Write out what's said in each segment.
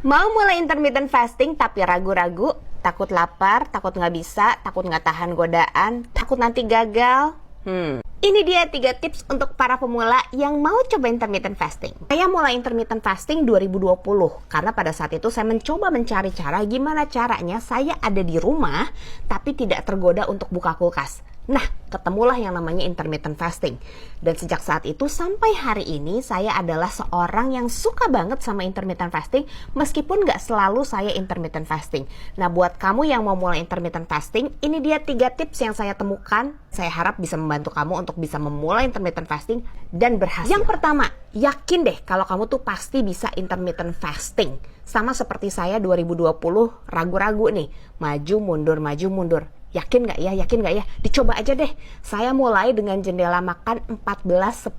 Mau mulai intermittent fasting tapi ragu-ragu, takut lapar, takut nggak bisa, takut nggak tahan godaan, takut nanti gagal? Ini dia 3 tips untuk para pemula yang mau coba intermittent fasting. Saya mulai intermittent fasting 2020 karena pada saat itu saya mencoba mencari cara gimana caranya saya ada di rumah tapi tidak tergoda untuk buka kulkas. Nah, ketemulah yang namanya intermittent fasting. Dan sejak saat itu sampai hari ini saya adalah seorang yang suka banget sama intermittent fasting meskipun nggak selalu saya intermittent fasting. Nah, buat kamu yang mau mulai intermittent fasting, ini dia 3 tips yang saya temukan. Saya harap bisa membantu kamu untuk bisa memulai intermittent fasting dan berhasil. Yang pertama, yakin deh kalau kamu tuh pasti bisa intermittent fasting. Sama seperti saya 2020 ragu-ragu nih, maju mundur. Yakin nggak ya? Yakin nggak ya? Dicoba aja deh. Saya mulai dengan jendela makan 14.10.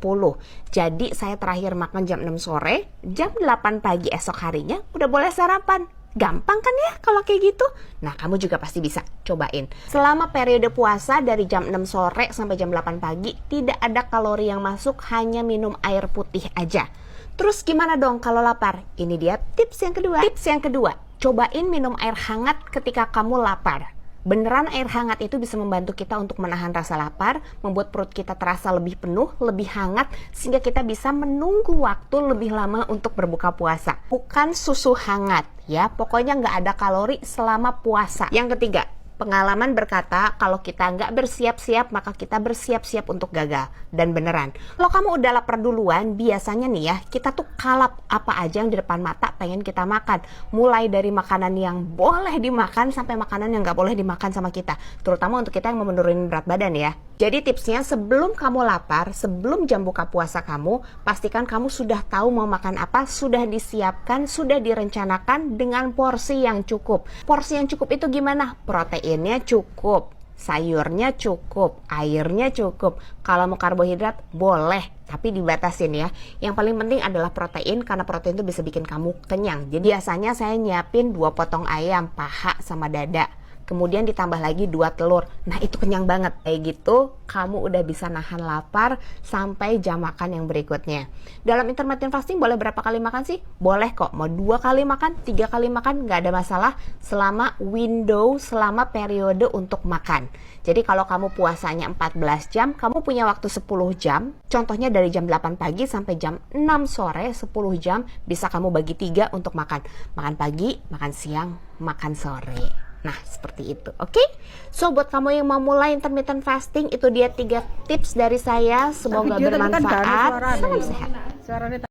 Jadi saya terakhir makan jam 6 sore, jam 8 pagi esok harinya udah boleh sarapan. Gampang kan ya kalau kayak gitu? Nah, kamu juga pasti bisa cobain. Selama periode puasa dari jam 6 sore sampai jam 8 pagi, tidak ada kalori yang masuk, hanya minum air putih aja. Terus gimana dong kalau lapar? Ini dia tips yang kedua. Tips yang kedua, cobain minum air hangat ketika kamu lapar. Beneran air hangat itu bisa membantu kita untuk menahan rasa lapar, membuat perut kita terasa lebih penuh, lebih hangat, sehingga kita bisa menunggu waktu lebih lama untuk berbuka puasa. Bukan susu hangat ya, pokoknya nggak ada kalori selama puasa. Yang ketiga, pengalaman berkata kalau kita nggak bersiap-siap maka kita bersiap-siap untuk gagal. Dan beneran, kalau kamu udah lapar duluan, biasanya nih ya, kita tuh kalap apa aja yang di depan mata pengen kita makan. Mulai dari makanan yang boleh dimakan sampai makanan yang nggak boleh dimakan sama kita. Terutama untuk kita yang mau menurunin berat badan ya. Jadi tipsnya, sebelum kamu lapar, sebelum jam buka puasa kamu, pastikan kamu sudah tahu mau makan apa, sudah disiapkan, sudah direncanakan dengan porsi yang cukup. Porsi yang cukup itu gimana? Proteinnya cukup, sayurnya cukup, airnya cukup. Kalau mau karbohidrat boleh, tapi dibatasin ya. Yang paling penting adalah protein, karena protein itu bisa bikin kamu kenyang. Jadi biasanya saya nyiapin 2 potong ayam, paha sama dada. Kemudian ditambah lagi 2 telur. Nah, itu kenyang banget. Kayak gitu, kamu udah bisa nahan lapar sampai jam makan yang berikutnya. Dalam intermittent fasting boleh berapa kali makan sih? Boleh kok. Mau 2 kali makan, 3 kali makan, nggak ada masalah. Selama selama periode untuk makan. Jadi kalau kamu puasanya 14 jam, kamu punya waktu 10 jam. Contohnya dari jam 8 pagi sampai jam 6 sore, 10 jam. Bisa kamu bagi 3 untuk makan. Makan pagi, makan siang, makan sore. Nah, seperti itu, oke? So, buat kamu yang mau mulai intermittent fasting, itu dia 3 tips dari saya. Semoga bermanfaat. Salam sehat.